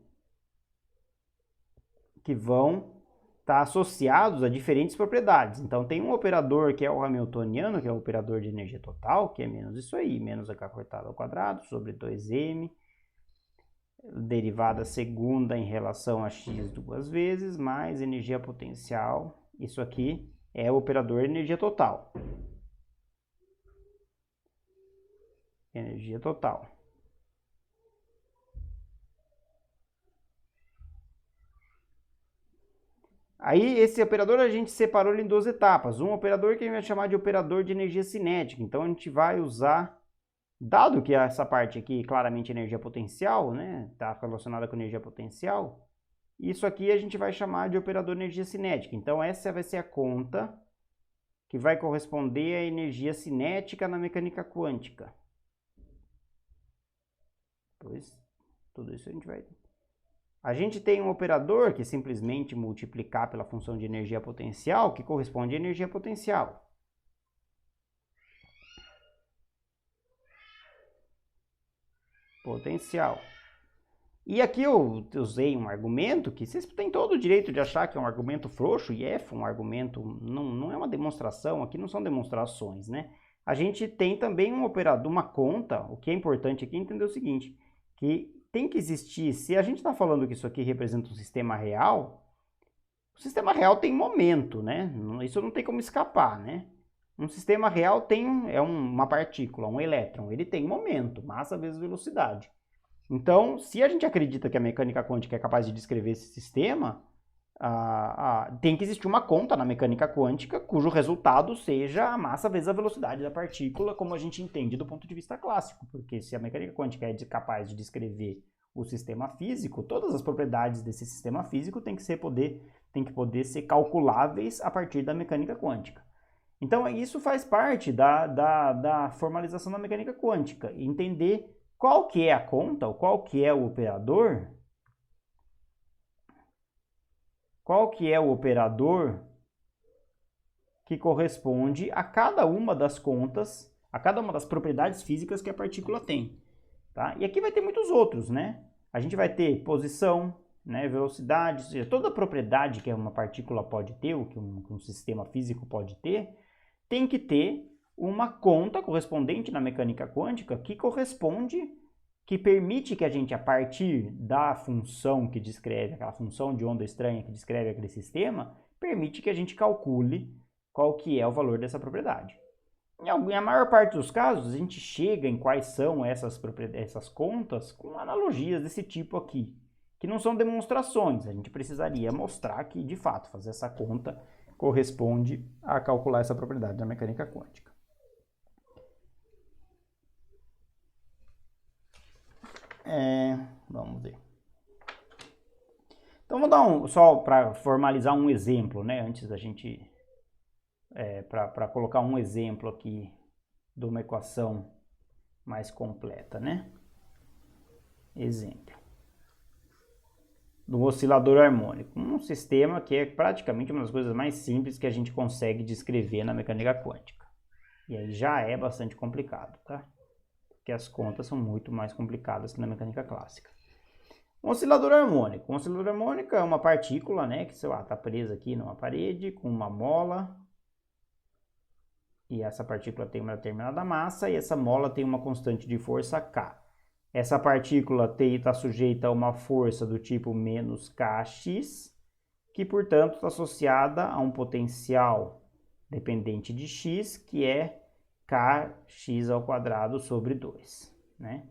estar associados a diferentes propriedades. Então, tem um operador que é o hamiltoniano, que é o operador de energia total, que é menos isso aí, menos h cortado ao quadrado sobre 2m, derivada segunda em relação a x duas vezes, mais energia potencial. Isso aqui é o operador de energia total. Energia total. Aí, esse operador a gente separou ele em duas etapas. Um operador que a gente vai chamar de operador de energia cinética. Então, a gente vai usar, dado que essa parte aqui claramente é energia potencial, né? Está relacionada com energia potencial. Isso aqui a gente vai chamar de operador de energia cinética. Então, essa vai ser a conta que vai corresponder à energia cinética na mecânica quântica. Pois, tudo isso a gente vai... A gente tem um operador que é simplesmente multiplicar pela função de energia potencial, que corresponde à energia potencial. Potencial. E aqui eu usei um argumento que vocês têm todo o direito de achar que é um argumento frouxo, e é um argumento, não é uma demonstração, aqui não são demonstrações, né? A gente tem também um operador, uma conta, o que é importante aqui é entender o seguinte, que tem que existir, se a gente está falando que isso aqui representa um sistema real, o sistema real tem momento, né? Isso não tem como escapar, né? Um sistema real é uma partícula, um elétron, ele tem momento, massa vezes velocidade. Então, se a gente acredita que a mecânica quântica é capaz de descrever esse sistema, tem que existir uma conta na mecânica quântica cujo resultado seja a massa vezes a velocidade da partícula, como a gente entende do ponto de vista clássico. Porque se a mecânica quântica é capaz de descrever o sistema físico, todas as propriedades desse sistema físico têm que poder ser calculáveis a partir da mecânica quântica. Então, isso faz parte da formalização da mecânica quântica. Entender qual que é a conta, ou qual que é o operador, que corresponde a cada uma das contas, a cada uma das propriedades físicas que a partícula tem. Tá? E aqui vai ter muitos outros, né? A gente vai ter posição, né, velocidade, ou seja, toda propriedade que uma partícula pode ter, ou que um sistema físico pode ter, tem que ter uma conta correspondente na mecânica quântica que corresponde que permite que a gente, a partir da função que descreve, aquela função de onda estranha que descreve aquele sistema, permite que a gente calcule qual que é o valor dessa propriedade. Em a maior parte dos casos, a gente chega em quais são essas contas com analogias desse tipo aqui, que não são demonstrações. A gente precisaria mostrar que, de fato, fazer essa conta corresponde a calcular essa propriedade da mecânica quântica. Vamos ver. Então, vou dar só para formalizar um exemplo, né? Antes da gente... para colocar um exemplo aqui de uma equação mais completa, né? Exemplo. Do oscilador harmônico. Um sistema que é praticamente uma das coisas mais simples que a gente consegue descrever na mecânica quântica. E aí já é bastante complicado, tá? Porque as contas são muito mais complicadas que na mecânica clássica. Um oscilador harmônico. Um oscilador harmônico é uma partícula, né, que, sei lá, está presa aqui numa parede com uma mola. E essa partícula tem uma determinada massa e essa mola tem uma constante de força K. Essa partícula está sujeita a uma força do tipo menos Kx, que, portanto, está associada a um potencial dependente de x, que é Kx² sobre 2, né?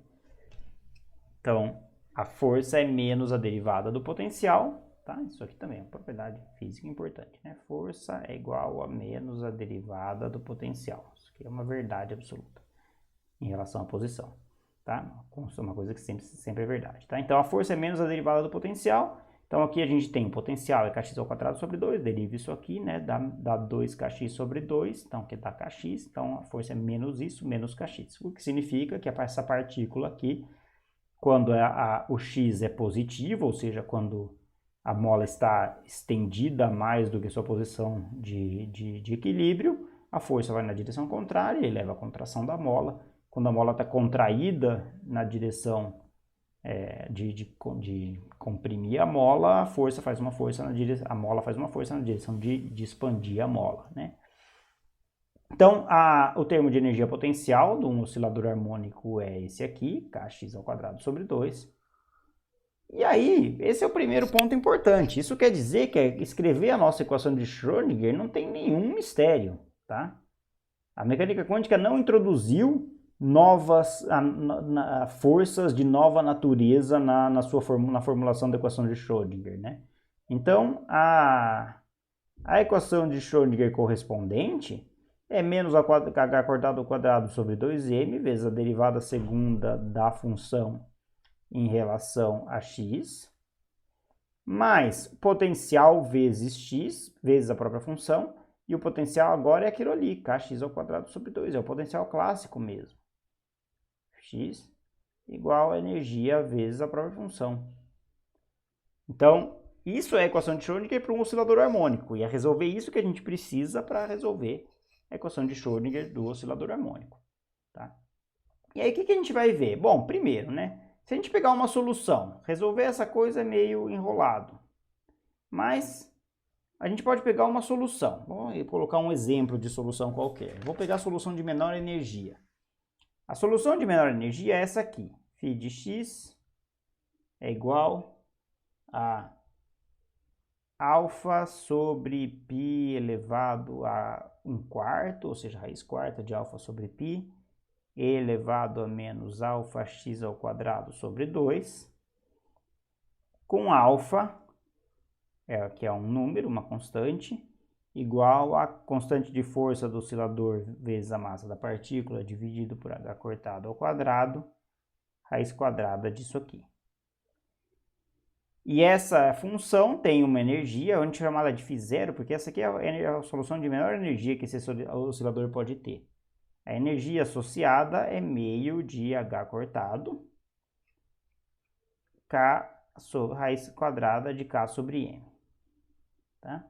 Então, a força é menos a derivada do potencial, tá? Isso aqui também é uma propriedade física importante, né? Força é igual a menos a derivada do potencial. Isso aqui é uma verdade absoluta em relação à posição, tá? Uma coisa que sempre é verdade, tá? Então, a força é menos a derivada do potencial. Então, aqui a gente tem o potencial é kx² sobre 2, deriva isso aqui, né? Dá 2kx sobre 2, então aqui dá kx, então a força é menos isso, menos kx. O que significa que essa partícula aqui, quando o x é positivo, ou seja, quando a mola está estendida mais do que sua posição de equilíbrio, a força vai na direção contrária e leva à contração da mola. Quando a mola está contraída na direção de comprimir a mola, a mola faz uma força na direção de expandir a mola, né? Então, o termo de energia potencial de um oscilador harmônico é esse aqui, Kx² sobre 2. E aí, esse é o primeiro ponto importante. Isso quer dizer que escrever a nossa equação de Schrödinger não tem nenhum mistério, tá? A mecânica quântica não introduziu novas forças de nova natureza na formulação da equação de Schrödinger, né? Então, a equação de Schrödinger correspondente é menos h² sobre 2m vezes a derivada segunda da função em relação a x, mais potencial vezes x, vezes a própria função, e o potencial agora é aquilo ali, kx² sobre 2, é o potencial clássico mesmo. X igual a energia vezes a própria função. Então, isso é a equação de Schrödinger para um oscilador harmônico, e é resolver isso que a gente precisa para resolver a equação de Schrödinger do oscilador harmônico, tá? E aí, o que a gente vai ver? Bom, primeiro, né? Se a gente pegar uma solução, resolver essa coisa é meio enrolado, mas a gente pode pegar uma solução. Vou colocar um exemplo de solução qualquer. Vou pegar a solução de menor energia. A solução de menor energia é essa aqui. Φ de x é igual a alfa sobre π elevado a 1/4, ou seja, raiz quarta de alfa sobre π, elevado a menos alfa x² sobre 2, com alfa, que é um número, uma constante, igual a constante de força do oscilador vezes a massa da partícula, dividido por h²², raiz quadrada disso aqui. E essa função tem uma energia, a gente chama ela de φ0, porque essa aqui é a solução de menor energia que esse oscilador pode ter. A energia associada é meio de h² raiz quadrada de K sobre M. Tá?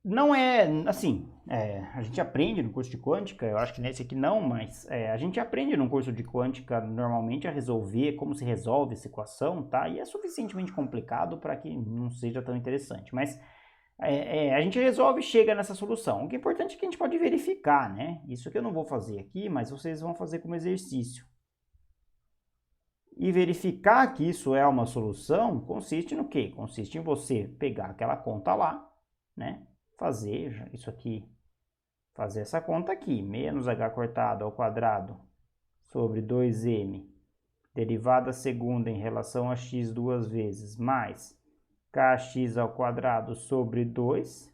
Não é assim, a gente aprende no curso de quântica, eu acho que nesse aqui não, mas a gente aprende no curso de quântica normalmente a resolver como se resolve essa equação, tá? E é suficientemente complicado para que não seja tão interessante, mas a gente resolve e chega nessa solução. O que é importante é que a gente pode verificar, né? Isso que eu não vou fazer aqui, mas vocês vão fazer como exercício. E verificar que isso é uma solução consiste no quê? Consiste em você pegar aquela conta lá, né? Fazer isso aqui, fazer essa conta aqui, menos h cortado ao quadrado sobre 2m, derivada segunda em relação a x duas vezes, mais kx ao quadrado sobre 2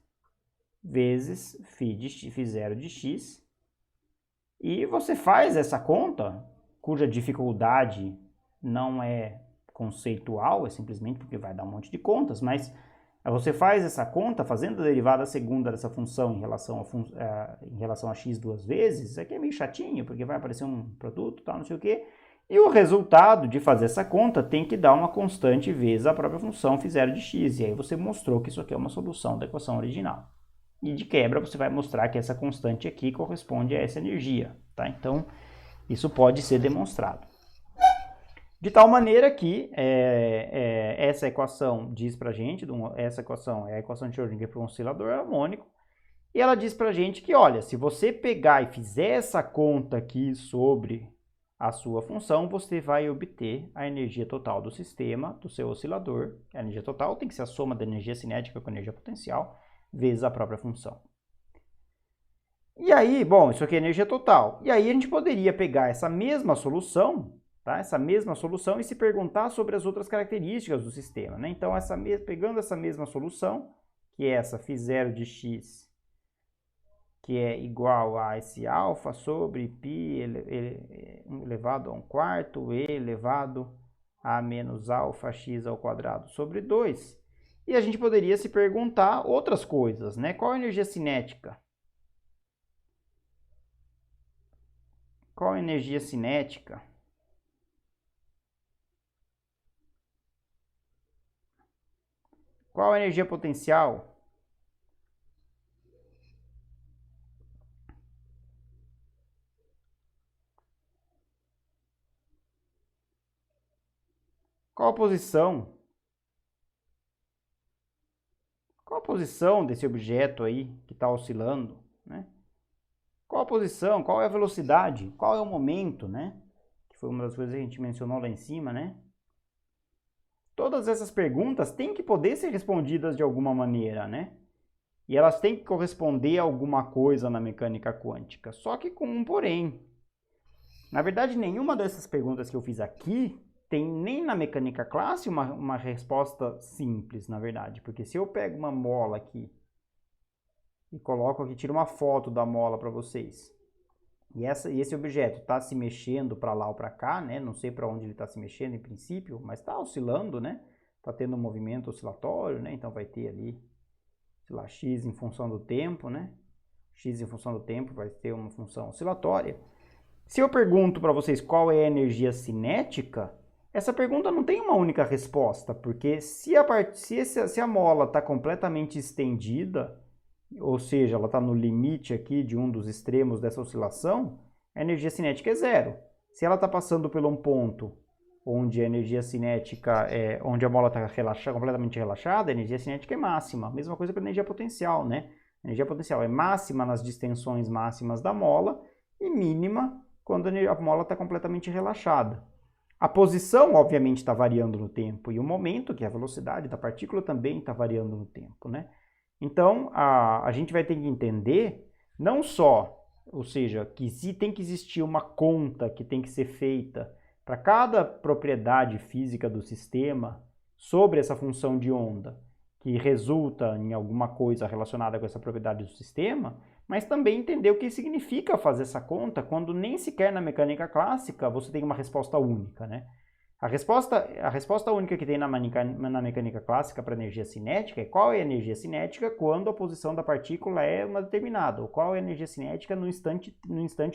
vezes φ0 de x. E você faz essa conta, cuja dificuldade não é conceitual, é simplesmente porque vai dar um monte de contas, mas você faz essa conta fazendo a derivada segunda dessa função em relação a x duas vezes. Isso aqui é meio chatinho, porque vai aparecer um produto, tal, não sei o quê. E o resultado de fazer essa conta tem que dar uma constante vezes a própria função φ0 de x. E aí você mostrou que isso aqui é uma solução da equação original. E de quebra você vai mostrar que essa constante aqui corresponde a essa energia, tá? Então, isso pode ser demonstrado. De tal maneira que essa equação diz pra gente, essa equação é a equação de Schrödinger para um oscilador harmônico, e ela diz pra gente que, olha, se você pegar e fizer essa conta aqui sobre a sua função, você vai obter a energia total do sistema, do seu oscilador. A energia total tem que ser a soma da energia cinética com a energia potencial, vezes a própria função. E aí, bom, isso aqui é energia total. E aí a gente poderia pegar essa mesma solução, tá? Essa mesma solução e se perguntar sobre as outras características do sistema, né? Então, pegando essa mesma solução, que é essa φ0 de x, que é igual a esse alfa sobre π elevado a 1/4, e elevado a menos alfa x ao quadrado sobre 2. E a gente poderia se perguntar outras coisas, né? Qual a energia cinética? Qual a energia cinética? Qual a energia potencial? Qual a posição? Qual a posição desse objeto aí que está oscilando, né? Qual a posição? Qual é a velocidade? Qual é o momento, né? Que foi uma das coisas que a gente mencionou lá em cima, né? Todas essas perguntas têm que poder ser respondidas de alguma maneira, né? E elas têm que corresponder a alguma coisa na mecânica quântica, só que com um porém. Na verdade, nenhuma dessas perguntas que eu fiz aqui tem nem na mecânica clássica uma resposta simples, na verdade. Porque se eu pego uma mola aqui e coloco aqui, tiro uma foto da mola para vocês, e esse objeto está se mexendo para lá ou para cá, né? Não sei para onde ele está se mexendo em princípio, mas está oscilando, né? Está tendo um movimento oscilatório, né? Então vai ter ali, sei lá, x em função do tempo, né? X em função do tempo vai ter uma função oscilatória. Se eu pergunto para vocês qual é a energia cinética, essa pergunta não tem uma única resposta, porque se a mola está completamente estendida, ou seja, ela está no limite aqui de um dos extremos dessa oscilação, a energia cinética é zero. Se ela está passando por um ponto onde a energia cinética onde a mola está completamente relaxada, a energia cinética é máxima. Mesma coisa para a energia potencial, né? A energia potencial é máxima nas distensões máximas da mola e mínima quando a mola está completamente relaxada. A posição, obviamente, está variando no tempo, e o momento, que é a velocidade da partícula, também está variando no tempo, né? Então, a gente vai ter que entender, não só, ou seja, que tem que existir uma conta que tem que ser feita para cada propriedade física do sistema sobre essa função de onda, que resulta em alguma coisa relacionada com essa propriedade do sistema, mas também entender o que significa fazer essa conta quando nem sequer na mecânica clássica você tem uma resposta única, né? A resposta única que tem na mecânica clássica para energia cinética é qual é a energia cinética quando a posição da partícula é uma determinada, ou qual é a energia cinética no instante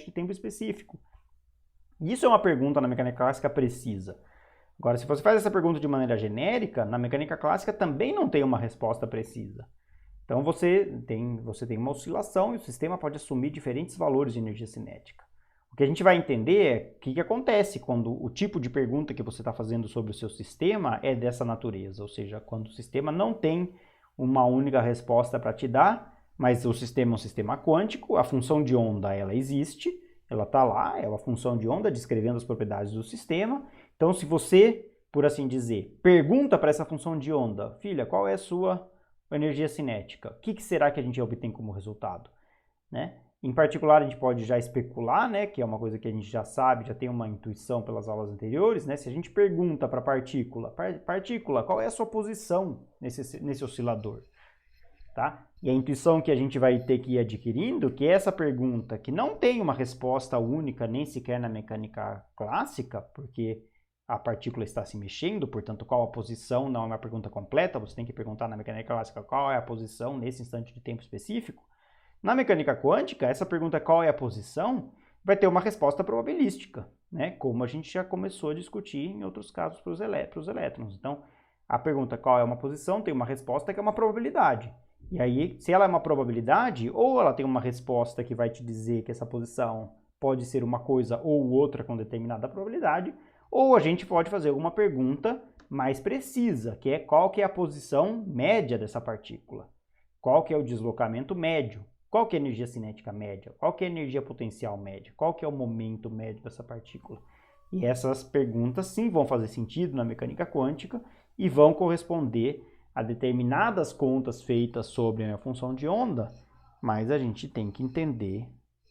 de tempo específico. Isso é uma pergunta na mecânica clássica precisa. Agora, se você faz essa pergunta de maneira genérica, na mecânica clássica também não tem uma resposta precisa. Então você tem uma oscilação e o sistema pode assumir diferentes valores de energia cinética. O que a gente vai entender é o que acontece quando o tipo de pergunta que você está fazendo sobre o seu sistema é dessa natureza, ou seja, quando o sistema não tem uma única resposta para te dar, mas o sistema é um sistema quântico, a função de onda ela existe, ela está lá, é uma função de onda descrevendo as propriedades do sistema. Então, se você, por assim dizer, pergunta para essa função de onda, filha, qual é a sua energia cinética? O que será que a gente obtém como resultado? Né? Em particular, a gente pode já especular, né, que é uma coisa que a gente já sabe, já tem uma intuição pelas aulas anteriores, né? Se a gente pergunta para a partícula, qual é a sua posição nesse oscilador? Tá? E a intuição que a gente vai ter que ir adquirindo, que é essa pergunta que não tem uma resposta única, nem sequer na mecânica clássica, porque a partícula está se mexendo, portanto, qual a posição não é uma pergunta completa, você tem que perguntar na mecânica clássica qual é a posição nesse instante de tempo específico. Na mecânica quântica, essa pergunta qual é a posição vai ter uma resposta probabilística, né? Como a gente já começou a discutir em outros casos para os elétrons. Então, a pergunta qual é uma posição tem uma resposta que é uma probabilidade. E aí, se ela é uma probabilidade, ou ela tem uma resposta que vai te dizer que essa posição pode ser uma coisa ou outra com determinada probabilidade, ou a gente pode fazer uma pergunta mais precisa, que é qual que é a posição média dessa partícula, qual que é o deslocamento médio, qual que é a energia cinética média, qual que é a energia potencial média, qual que é o momento médio dessa partícula. E essas perguntas sim vão fazer sentido na mecânica quântica e vão corresponder a determinadas contas feitas sobre a função de onda, mas a gente tem que entender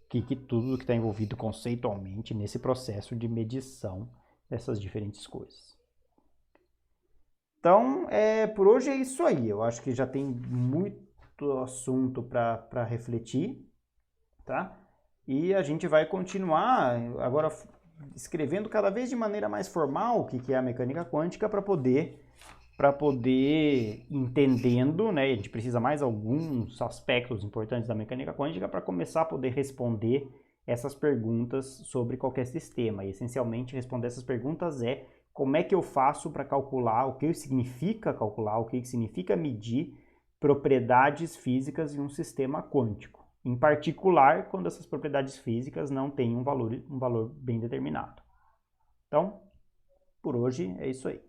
que tudo que está envolvido conceitualmente nesse processo de medição dessas diferentes coisas. Então, por hoje é isso aí. Eu acho que já tem muito assunto para refletir, tá? E a gente vai continuar agora escrevendo cada vez de maneira mais formal o que é a mecânica quântica para poder entendendo, né? A gente precisa mais alguns aspectos importantes da mecânica quântica para começar a poder responder essas perguntas sobre qualquer sistema. E essencialmente responder essas perguntas é como é que eu faço para calcular, o que significa calcular, o que significa medir propriedades físicas em um sistema quântico. Em particular, quando essas propriedades físicas não têm um valor bem determinado. Então, por hoje é isso aí.